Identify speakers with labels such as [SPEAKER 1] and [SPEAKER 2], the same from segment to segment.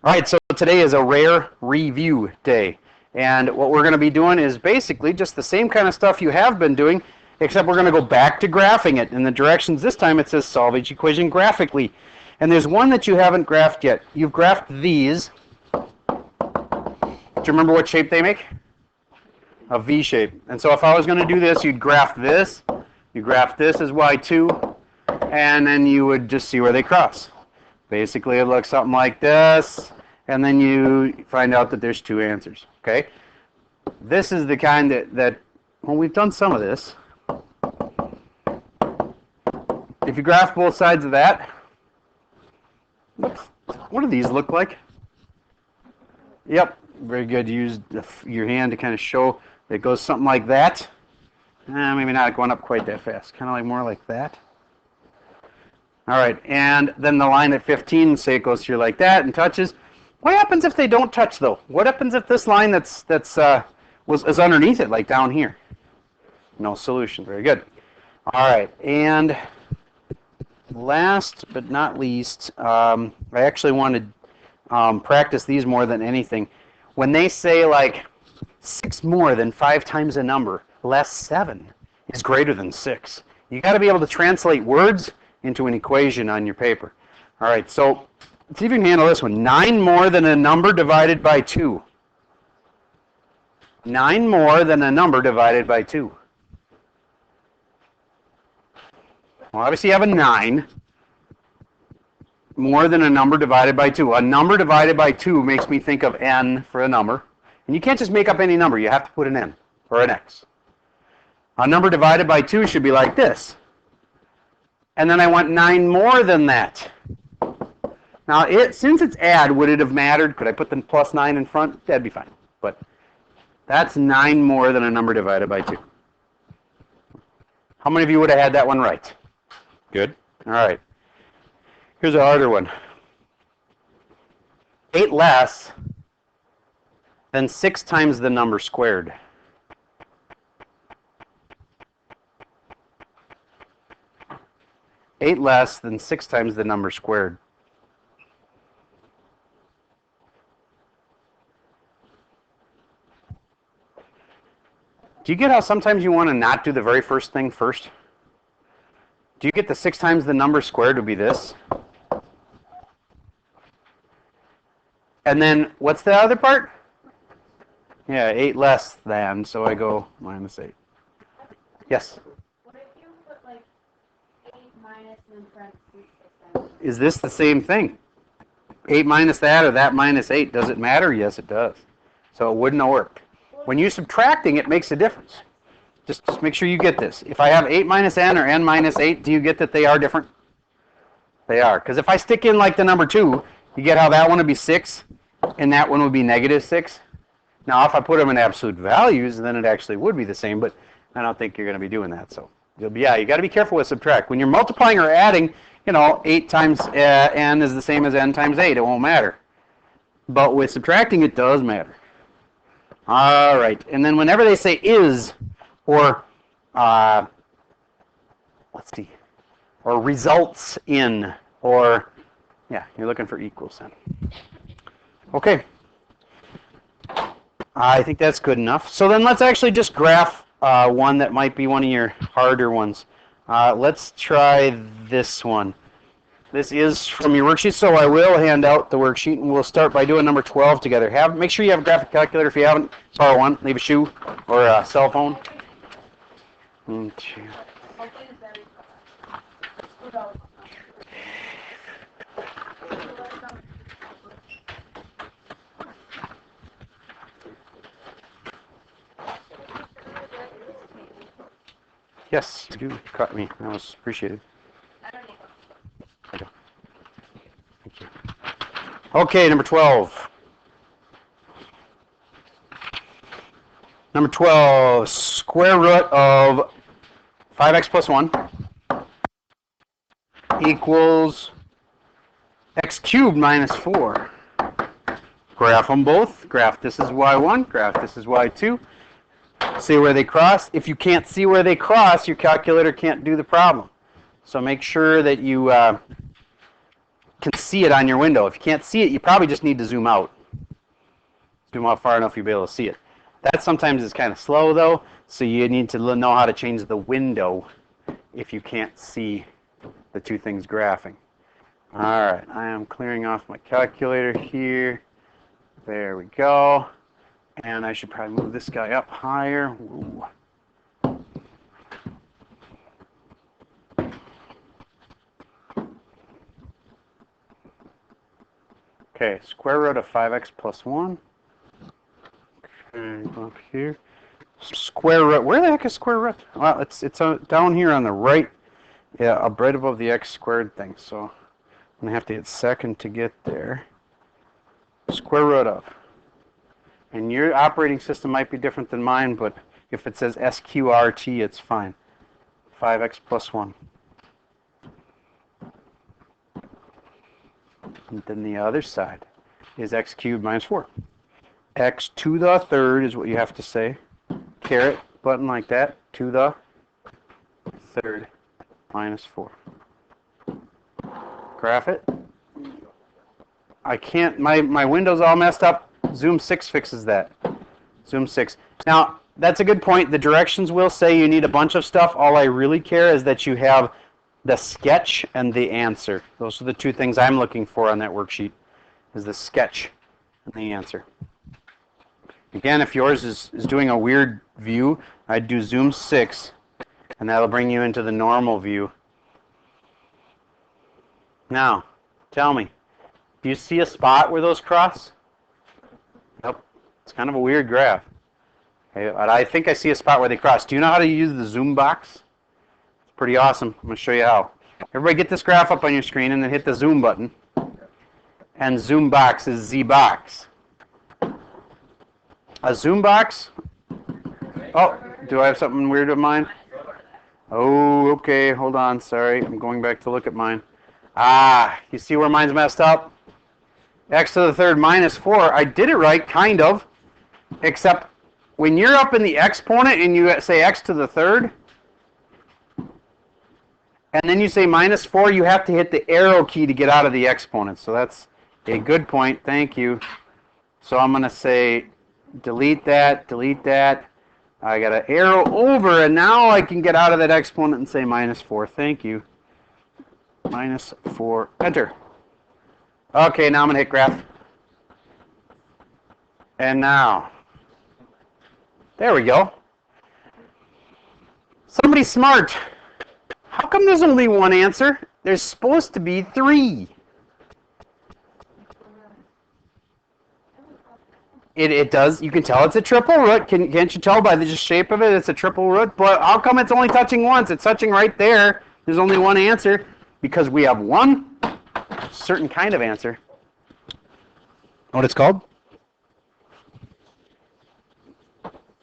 [SPEAKER 1] All right, so today is a rare review day. And what we're going to be doing is basically just the same kind of stuff you have been doing, except we're going to go back to graphing it. In the directions this time it says solve each equation graphically. And there's one that you haven't graphed yet. You've graphed these. Do you remember what shape they make? A V shape. And so if I was going to do this, you'd graph this. You graph this as y2. And then you would just see where they cross. Basically, it looks something like this, and then you find out that there's two answers, okay? This is the kind that well, we've done some of this. If you graph both sides of that, what do these look like? Yep, very good. Use your hand to kind of show that it goes something like that. Maybe not going up quite that fast, kind of like more like that. All right, and then the line at 15, say it goes through like that and touches. What happens if they don't touch, though? What happens if this line is underneath it, like down here? No solution. Very good. All right, and last but not least, I actually want to practice these more than anything. When they say like 6 more than 5 times a number, less 7 is greater than 6. You got to be able to translate words into an equation on your paper. All right, so let's see if you can handle this one. 9 more than a number divided by 2. 9 more than a number divided by 2. Well, obviously you have a 9 more than a number divided by 2. A number divided by 2 makes me think of n for a number. And you can't just make up any number. You have to put an n or an x. A number divided by 2 should be like this. And then I want 9 more than that. Now, since it's add, would it have mattered? Could I put the plus 9 in front? That'd be fine. But that's 9 more than a number divided by 2. How many of you would have had that one right? Good. All right. Here's a harder one. 8 less than 6 times the number squared. Eight less than 6 times the number squared. Do you get how sometimes you want to not do the very first thing first? Do you get the 6 times the number squared would be this? And then what's the other part? Yeah, 8 less than, so I go minus 8. Yes? Is this the same thing? 8 minus that or that minus 8, does it matter? Yes, it does. So it wouldn't have worked. When you're subtracting, it makes a difference. Just make sure you get this. If I have 8 minus n or n minus 8, do you get that they are different? They are. Because if I stick in like the number 2, you get how that one would be 6 and that one would be negative 6. Now, if I put them in absolute values, then it actually would be the same, but I don't think you're going to be doing that. So, yeah, you got to be careful with subtract. When you're multiplying or adding, 8 times n is the same as n times 8. It won't matter. But with subtracting, it does matter. All right. And then whenever they say is or, let's see, or results in, or, yeah, you're looking for equals then. Okay. I think that's good enough. So then let's actually just graph one that might be one of your harder ones. Let's try this one. This is from your worksheet, so I will hand out the worksheet, and we'll start by doing number 12 together. Make sure you have a graphic calculator. If you haven't, borrow one. Leave a shoe or a cell phone. Yes, you do. Caught me. That was appreciated. I don't. Thank you. Okay, number 12. Number 12, square root of 5x plus 1 equals x cubed minus 4. Graph them both. Graph this is y1, graph this is y2. See where they cross. If you can't see where they cross, your calculator can't do the problem. So make sure that you can see it on your window. If you can't see it, you probably just need to zoom out. Zoom out far enough you'll be able to see it. That sometimes is kind of slow though, so you need to know how to change the window if you can't see the two things graphing. All right, I am clearing off my calculator here. There we go. And I should probably move this guy up higher. Ooh. Okay, square root of 5x plus 1. Okay, up here. Square root. Where the heck is square root? Well, it's down here on the right. Yeah, up right above the x squared thing. So I'm going to have to hit second to get there. Square root of. And your operating system might be different than mine, but if it says SQRT, it's fine. 5x plus 1. And then the other side is x cubed minus 4. X to the third is what you have to say. Caret button like that. To the third minus 4. Graph it. I can't, my window's all messed up. Zoom 6 fixes that. Zoom 6. Now, that's a good point. The directions will say you need a bunch of stuff. All I really care is that you have the sketch and the answer. Those are the two things I'm looking for on that worksheet, is the sketch and the answer. Again, if yours is doing a weird view, I'd do zoom 6, and that'll bring you into the normal view. Now, tell me, do you see a spot where those cross? Nope. It's kind of a weird graph. Okay, but I think I see a spot where they cross. Do you know how to use the zoom box? Pretty awesome. I'm going to show you how. Everybody get this graph up on your screen and then hit the zoom button. And zoom box is Z box. A zoom box? Oh, do I have something weird with mine? Oh, okay. Hold on. Sorry. I'm going back to look at mine. Ah, you see where mine's messed up? X to the third minus 4. I did it right, kind of. Except when you're up in the exponent and you say x to the third, and then you say minus 4, you have to hit the arrow key to get out of the exponent. So that's a good point. Thank you. So I'm going to say delete that, delete that. I got an arrow over, and now I can get out of that exponent and say minus 4. Thank you. Minus 4. Enter. Okay, now I'm going to hit graph. And now, there we go. Somebody smart. How come there's only one answer? There's supposed to be 3. It does. You can tell it's a triple root. Can't you tell by the just shape of it? It's a triple root. But how come it's only touching once? It's touching right there. There's only one answer because we have one certain kind of answer. Know what it's called?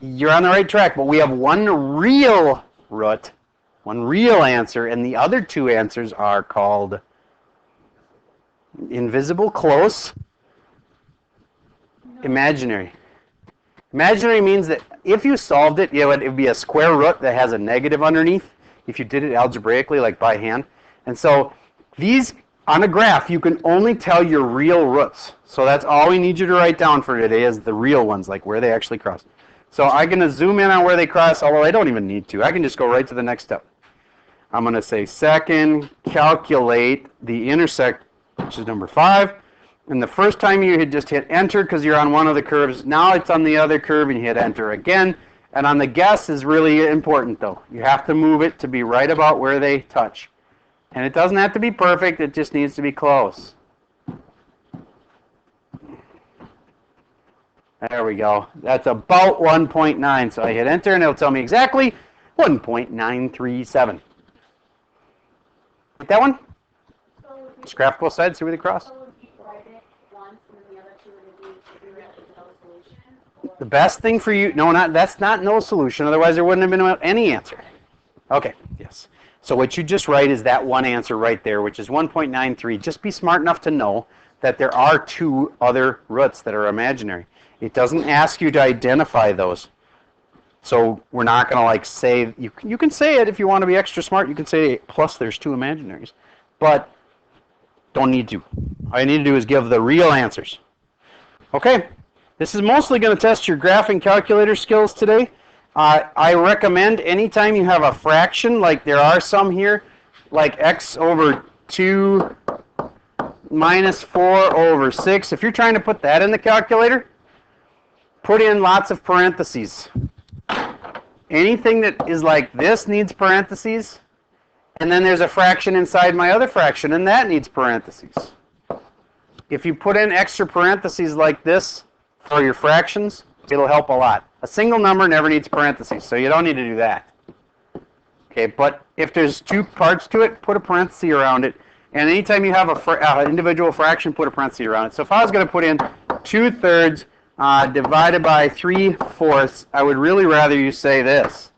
[SPEAKER 1] You're on the right track, but we have one real root. One real answer, and the other two answers are called invisible, close, imaginary. Imaginary means that if you solved it, it would be a square root that has a negative underneath if you did it algebraically, like by hand. And so these, on a graph, you can only tell your real roots. So that's all we need you to write down for today is the real ones, like where they actually cross. So I'm going to zoom in on where they cross, although I don't even need to. I can just go right to the next step. I'm going to say second, calculate the intersect, which is number 5. And the first time you had just hit enter because you're on one of the curves. Now it's on the other curve and you hit enter again. And on the guess is really important though. You have to move it to be right about where they touch. And it doesn't have to be perfect, it just needs to be close. There we go. That's about 1.9. So I hit enter and it'll tell me exactly 1.937. Like that one? Just graph both sides, see where they cross. The best thing for you, that's not no solution, otherwise there wouldn't have been any answer. Okay, yes. So what you just write is that one answer right there, which is 1.93. Just be smart enough to know that there are 2 other roots that are imaginary. It doesn't ask you to identify those. So we're not going to like say, you can say it if you want to be extra smart, you can say plus there's 2 imaginaries. But Don't need to. All you need to do is give the real answers. Okay, this is mostly going to test your graphing calculator skills today. I recommend anytime you have a fraction, like there are some here, like x over 2 minus 4 over 6. If you're trying to put that in the calculator, put in lots of parentheses. Anything that is like this needs parentheses, and then there's a fraction inside my other fraction, and that needs parentheses. If you put in extra parentheses like this for your fractions, it'll help a lot. A single number never needs parentheses, so you don't need to do that. Okay, but if there's two parts to it, put a parenthesis around it. And anytime you have an individual fraction, put a parenthesis around it. So if I was going to put in 2/3 divided by 3/4, I would really rather you say this.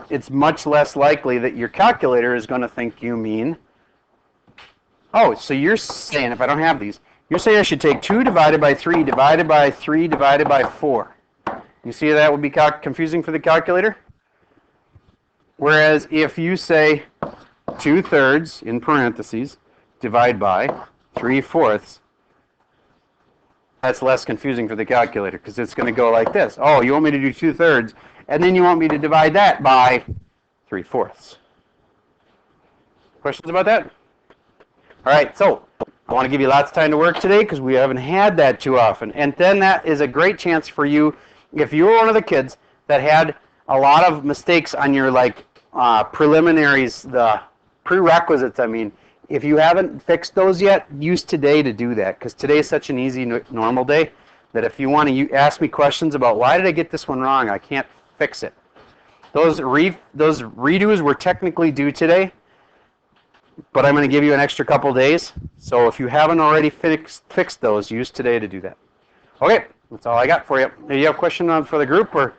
[SPEAKER 1] It's much less likely that your calculator is going to think you mean, oh, so you're saying, if I don't have these, you're saying I should take 2 divided by 3 divided by 3 divided by 4. You see that would be confusing for the calculator? Whereas if you say 2/3 in parentheses divide by 3/4, that's less confusing for the calculator because it's going to go like this. Oh, you want me to do 2/3, and then you want me to divide that by 3/4. Questions about that? All right, so I want to give you lots of time to work today because we haven't had that too often. And then that is a great chance for you, if you were one of the kids that had a lot of mistakes on your preliminaries, the prerequisites, I mean, if you haven't fixed those yet, use today to do that, because today is such an easy normal day that if you want to ask me questions about why did I get this one wrong, I can't fix it. Those redos were technically due today, but I'm going to give you an extra couple days. So if you haven't already fixed those, use today to do that. Okay, that's all I got for you. Do you have a question for the group or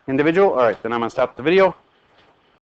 [SPEAKER 1] individual? All right, then I'm going to stop the video.